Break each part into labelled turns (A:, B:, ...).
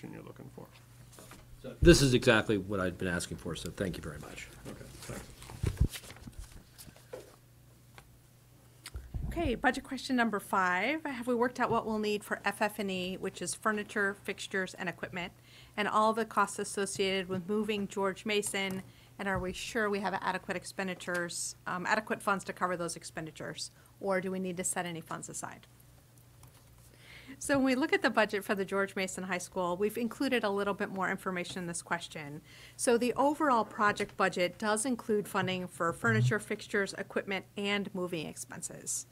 A: question you're looking for.
B: So this is exactly what I'd been asking for, so thank you very much.
A: Okay, thanks.
C: Okay, budget question number 5. Have we worked out what we'll need for FF&E, which is furniture, fixtures, and equipment, and all the costs associated with moving George Mason? And are we sure we have adequate expenditures, adequate funds to cover those expenditures? Or do we need to set any funds aside? So when we look at the budget for the George Mason High School, we've included a little bit more information in this question. So the overall project budget does include funding for furniture, fixtures, equipment, and moving expenses.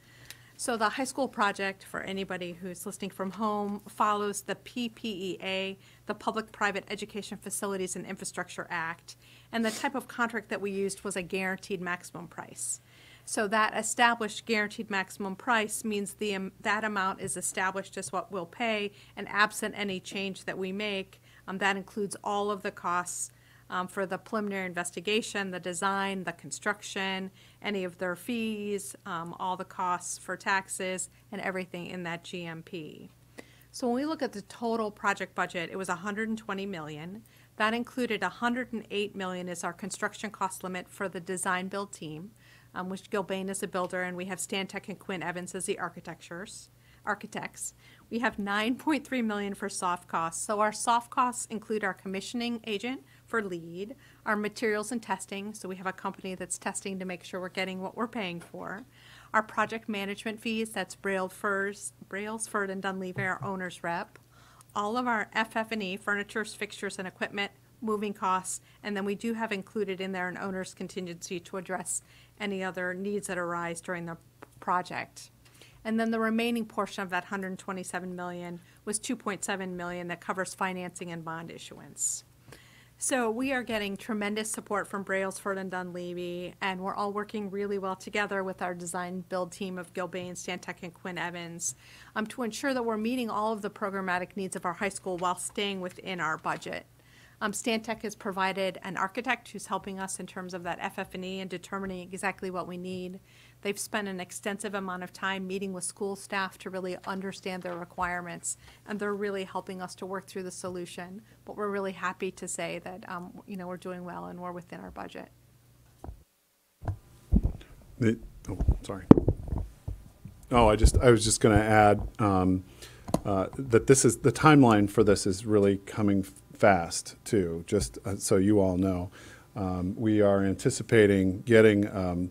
C: So the high school project, for anybody who's listening from home, follows the PPEA, the Public-Private Education Facilities and Infrastructure Act, and the type of contract that we used was a guaranteed maximum price. So that established guaranteed maximum price means that amount is established as what we'll pay, and absent any change that we make, that includes all of the costs for the preliminary investigation, the design, the construction, any of their fees, all the costs for taxes, and everything in that GMP. So when we look at the total project budget, it was $120 million. That included $108 million is our construction cost limit for the design build team, which Gilbane is a builder, and we have Stantec and Quinn Evans as the architects. We have $9.3 million for soft costs. So our soft costs include our commissioning agent for LEED, our materials and testing, so we have a company that's testing to make sure we're getting what we're paying for. Our project management fees, that's Brailsford and Dunleavy, our owner's rep. All of our FF&E, furniture, fixtures, and equipment, moving costs, and then we do have included in there an owner's contingency to address any other needs that arise during the project. And then the remaining portion of that $127 million was $2.7 million that covers financing and bond issuance. So we are getting tremendous support from Brailsford and Dunleavy, and we're all working really well together with our design build team of Gilbane, Stantec, and Quinn Evans to ensure that we're meeting all of the programmatic needs of our high school while staying within our budget. Stantec has provided an architect who's helping us in terms of that FF&E and determining exactly what we need. They've spent an extensive amount of time meeting with school staff to really understand their requirements, and they're really helping us to work through the solution. But we're really happy to say that we're doing well and we're within our budget.
D: Sorry. I was just going to add that this is the timeline for this is really coming fast too. Just so you all know, we are anticipating getting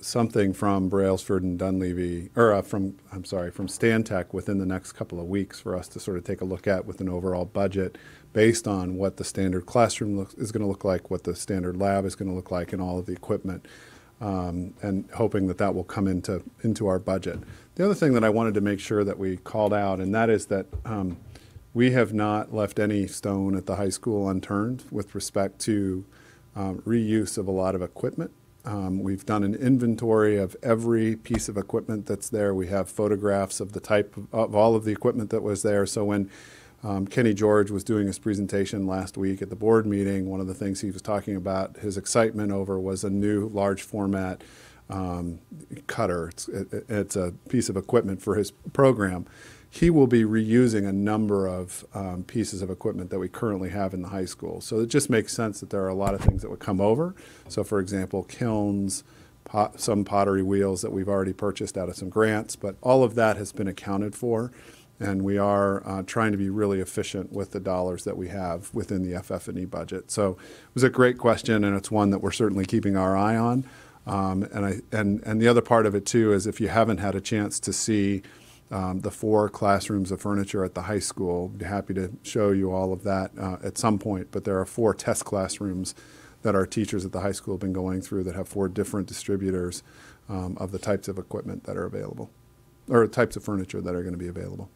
D: something from Brailsford and Dunleavy, or from Stantec within the next couple of weeks for us to sort of take a look at with an overall budget based on what the standard classroom is going to look like, what the standard lab is going to look like, and all of the equipment, and hoping that will come into our budget. The other thing that I wanted to make sure that we called out, and that is that we have not left any stone at the high school unturned with respect to reuse of a lot of equipment. We've done an inventory of every piece of equipment that's there. We have photographs of the type of all of the equipment that was there. So when Kenny George was doing his presentation last week at the board meeting, one of the things he was talking about his excitement over was a new large format cutter. It's a piece of equipment for his program. He will be reusing a number of pieces of equipment that we currently have in the high school. So it just makes sense that there are a lot of things that would come over. So for example, kilns, some pottery wheels that we've already purchased out of some grants, but all of that has been accounted for. And we are trying to be really efficient with the dollars that we have within the FF&E budget. So it was a great question, and it's one that we're certainly keeping our eye on. And the other part of it too is if you haven't had a chance to see the 4 classrooms of furniture at the high school, I'd be happy to show you all of that at some point. But there are 4 test classrooms that our teachers at the high school have been going through that have 4 different distributors of the types of equipment that are available, or types of furniture that are going to be available.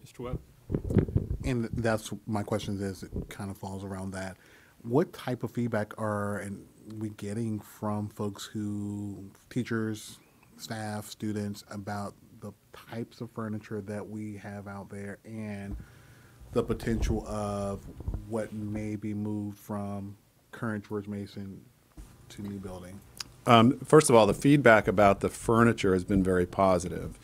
A: Mr. Webb.
E: And that's my question is, it kind of falls around that. What type of feedback are we getting from folks teachers, staff, students, about the types of furniture that we have out there and the potential of what may be moved from current George Mason to new building?
D: First of all, the feedback about the furniture has been very positive.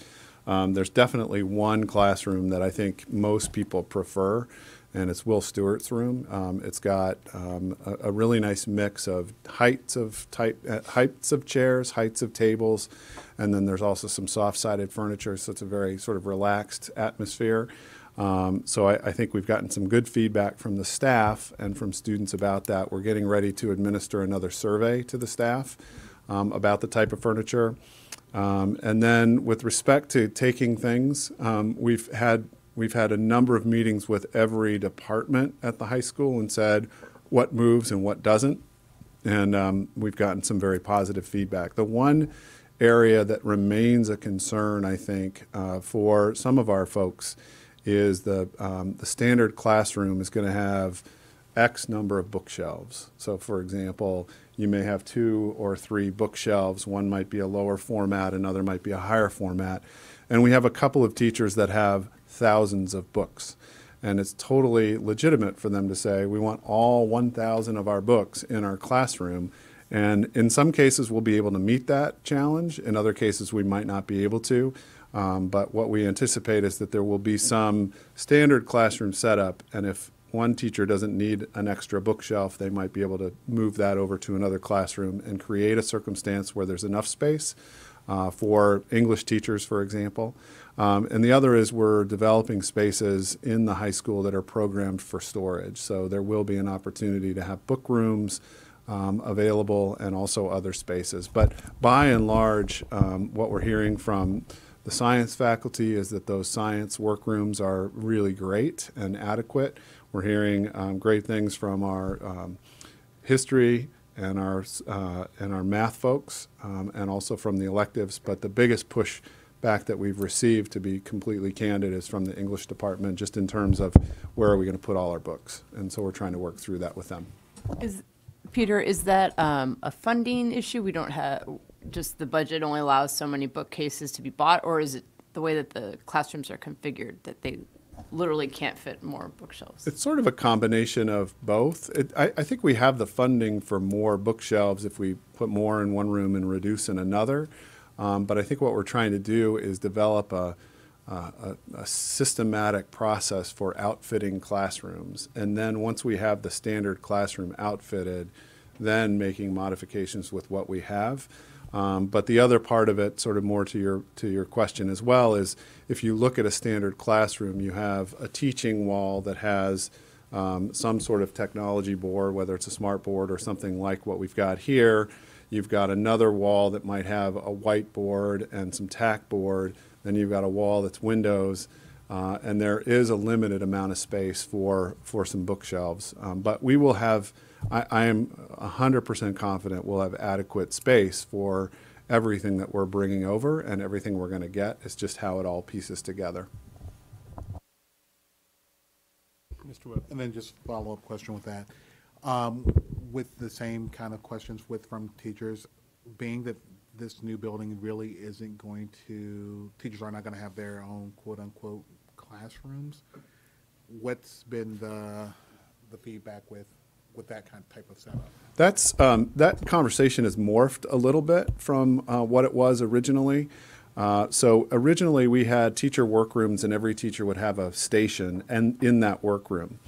D: There's definitely one classroom that I think most people prefer, and it's Will Stewart's room. It's got a really nice mix of heights of chairs, heights of tables, and then there's also some soft-sided furniture, so it's a very sort of relaxed atmosphere. So I think we've gotten some good feedback from the staff and from students about that. We're getting ready to administer another survey to the staff about the type of furniture. And then with respect to taking things, we've had a number of meetings with every department at the high school and said what moves and what doesn't. And we've gotten some very positive feedback. The one area that remains a concern, I think, for some of our folks is the standard classroom is going to have X number of bookshelves. So, for example, you may have 2 or 3 bookshelves. One might be a lower format, another might be a higher format. And we have a couple of teachers that have thousands of books. And it's totally legitimate for them to say, we want all 1,000 of our books in our classroom. And in some cases, we'll be able to meet that challenge. In other cases, we might not be able to. But what we anticipate is that there will be some standard classroom setup, and if one teacher doesn't need an extra bookshelf, they might be able to move that over to another classroom and create a circumstance where there's enough space for English teachers, for example. And the other is we're developing spaces in the high school that are programmed for storage. So there will be an opportunity to have book rooms available and also other spaces. But by and large, what we're hearing from the science faculty is that those science workrooms are really great and adequate. We're hearing great things from our history and our math folks, and also from the electives. But the biggest push back that we've received, to be completely candid, is from the English department, just in terms of where are we going to put all our books. And so we're trying to work through that with them.
A: Peter, is that a funding issue? We don't have, just the budget only allows so many bookcases to be bought, or is it the way that the classrooms are configured that they literally can't fit more bookshelves?
D: It's sort of a combination of both. I think we have the funding for more bookshelves if we put more in one room and reduce in another. But I think what we're trying to do is develop a systematic process for outfitting classrooms. And then once we have the standard classroom outfitted, then making modifications with what we have. But the other part of it, sort of more to your question as well, is if you look at a standard classroom, you have a teaching wall that has some sort of technology board, whether it's a smart board or something like what we've got here. You've got another wall that might have a whiteboard and some tack board. Then you've got a wall that's windows, and there is a limited amount of space for some bookshelves. But we will have, I am 100% confident we'll have adequate space for everything that we're bringing over and everything we're going to get. It's just how it all pieces together.
E: Mr. Webb. And then just follow-up question with that. With the same kind of questions from teachers, being that this new building really isn't going to, teachers are not going to have their own quote-unquote classrooms, what's been the feedback with that kind of type of setup?
D: That's that conversation has morphed a little bit from what it was originally. So originally we had teacher workrooms, and every teacher would have a station and in that workroom.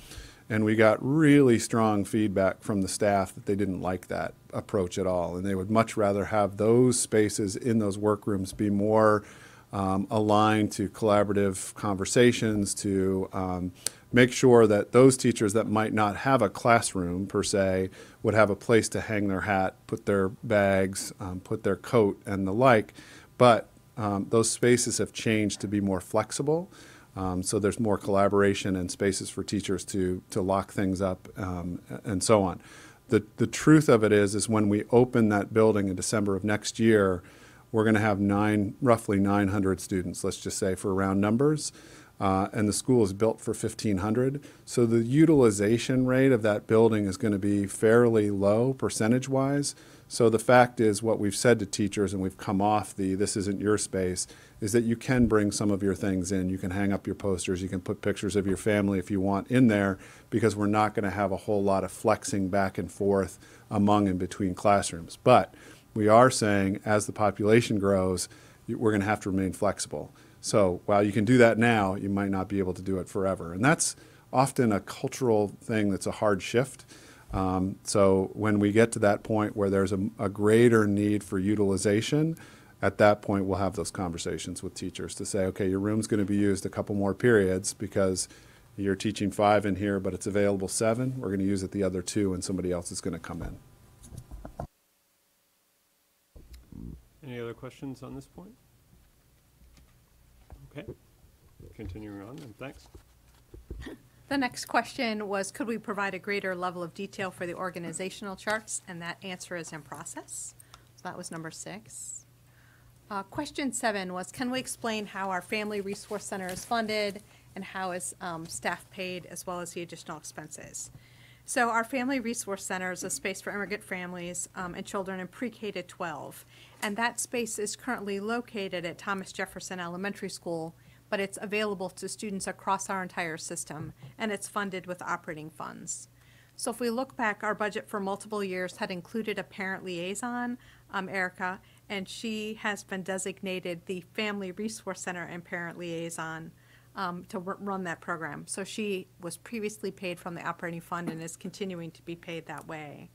D: And we got really strong feedback from the staff that they didn't like that approach at all. And they would much rather have those spaces in those workrooms be more aligned to collaborative conversations, to make sure that those teachers that might not have a classroom per se would have a place to hang their hat, put their bags, put their coat and the like. But those spaces have changed to be more flexible. So there's more collaboration and spaces for teachers to lock things up and so on. The truth of it is when we open that building in December of next year, we're going to have roughly 900 students, let's just say for round numbers, and the school is built for 1,500. So the utilization rate of that building is going to be fairly low percentage-wise. So the fact is, what we've said to teachers, and we've come off this isn't your space, is that you can bring some of your things in. You can hang up your posters. You can put pictures of your family if you want in there, because we're not going to have a whole lot of flexing back and forth among and between classrooms. But we are saying, as the population grows, we're going to have to remain flexible. So while you can do that now, you might not be able to do it forever. And that's often a cultural thing that's a hard shift. So when we get to that point where there's a greater need for utilization, at that point we'll have those conversations with teachers to say, okay, your room's going to be used a couple more periods because you're teaching 5 in here, but it's available 7. We're going to use it the other 2, and somebody else is going to come in.
F: Any other questions on this point? Okay, continuing on, and thanks.
C: The next question was, could we provide a greater level of detail for the organizational charts? And that answer is in process. So that was number 6. Question 7 was, can we explain how our Family Resource Center is funded and how is staff paid, as well as the additional expenses? So our Family Resource Center is a space for immigrant families and children in pre-K to 12. And that space is currently located at Thomas Jefferson Elementary School, but it's available to students across our entire system, and it's funded with operating funds. So if we look back, our budget for multiple years had included a parent liaison, Erica, and she has been designated the Family Resource Center and parent liaison to run that program. So she was previously paid from the operating fund and is continuing to be paid that way.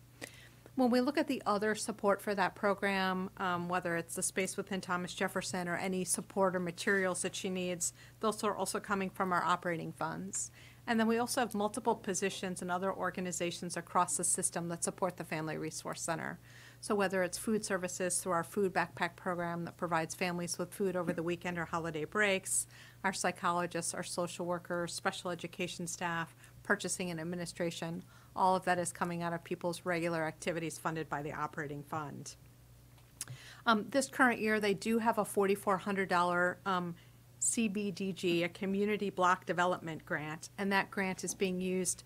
C: When we look at the other support for that program, whether it's the space within Thomas Jefferson or any support or materials that she needs, those are also coming from our operating funds. And then we also have multiple positions in other organizations across the system that support the Family Resource Center. So whether it's food services through our food backpack program that provides families with food over the weekend or holiday breaks, our psychologists, our social workers, special education staff, purchasing and administration, all of that is coming out of people's regular activities funded by the operating fund. This current year, they do have a $4,400 CBDG, a Community Block Development Grant, and that grant is being used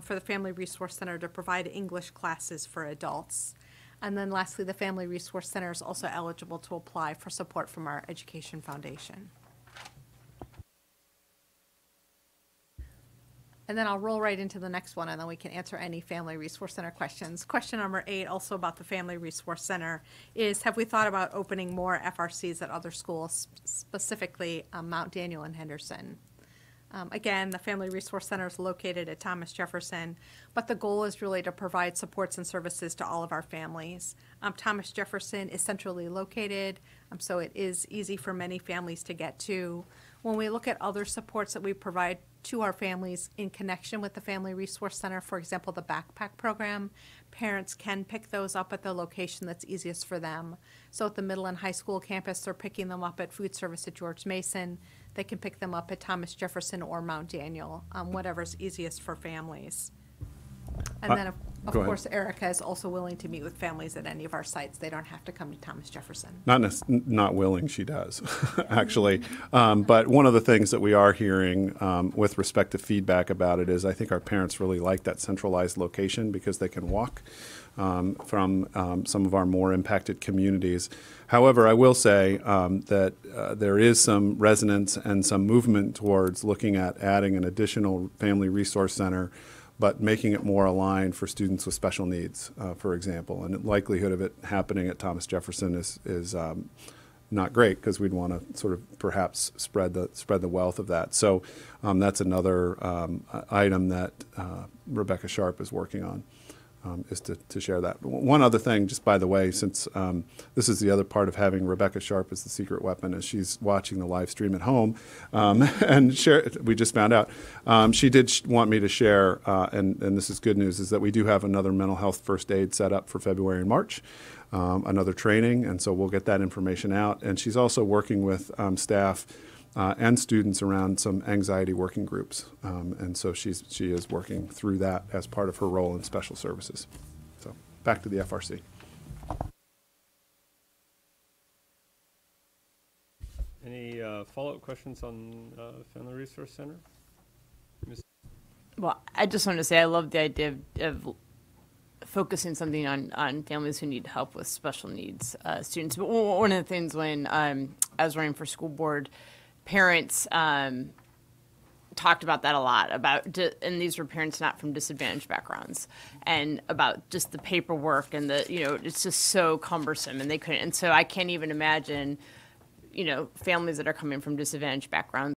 C: for the Family Resource Center to provide English classes for adults. And then lastly, the Family Resource Center is also eligible to apply for support from our Education Foundation. And then I'll roll right into the next one, and then we can answer any Family Resource Center questions. Question number 8, also about the Family Resource Center, is have we thought about opening more FRCs at other schools, specifically Mount Daniel and Henderson? Again, the Family Resource Center is located at Thomas Jefferson, but the goal is really to provide supports and services to all of our families. Thomas Jefferson is centrally located, so it is easy for many families to get to. When we look at other supports that we provide to our families in connection with the Family Resource Center, for example, the backpack program, parents can pick those up at the location that's easiest for them. So at the middle and high school campus, they're picking them up at food service at George Mason. They can pick them up at Thomas Jefferson or Mount Daniel, whatever's easiest for families. And then, of
D: go ahead.
C: course, Erica is also willing to meet with families at any of our sites. They don't have to come to Thomas Jefferson.
D: Not willing, she does, actually. But one of the things that we are hearing with respect to feedback about it is I think our parents really like that centralized location because they can walk from some of our more impacted communities. However, I will say that there is some resonance and some movement towards looking at adding an additional Family Resource Center, but making it more aligned for students with special needs, for example. And the likelihood of it happening at Thomas Jefferson is not great because we'd want to sort of perhaps spread the wealth of that. So that's another item that Rebecca Sharp is working on. Is to share that. One other thing, just by the way, since this is the other part of having Rebecca Sharp as the secret weapon, is she's watching the live stream at home, and we just found out, she did want me to share, and this is good news, is that we do have another mental health first aid set up for February and March, another training, and so we'll get that information out. And she's also working with staff and students around some anxiety working groups. And so she is working through that as part of her role in special services. So back to the FRC.
F: Any follow-up questions on Family Resource Center?
A: Well, I just want to say I love the idea of focusing something on families who need help with special needs students. But one of the things when I was running for school board, parents talked about that a lot, and these were parents not from disadvantaged backgrounds, and about just the paperwork and it's just so cumbersome, and they couldn't. And so I can't even imagine, families that are coming from disadvantaged backgrounds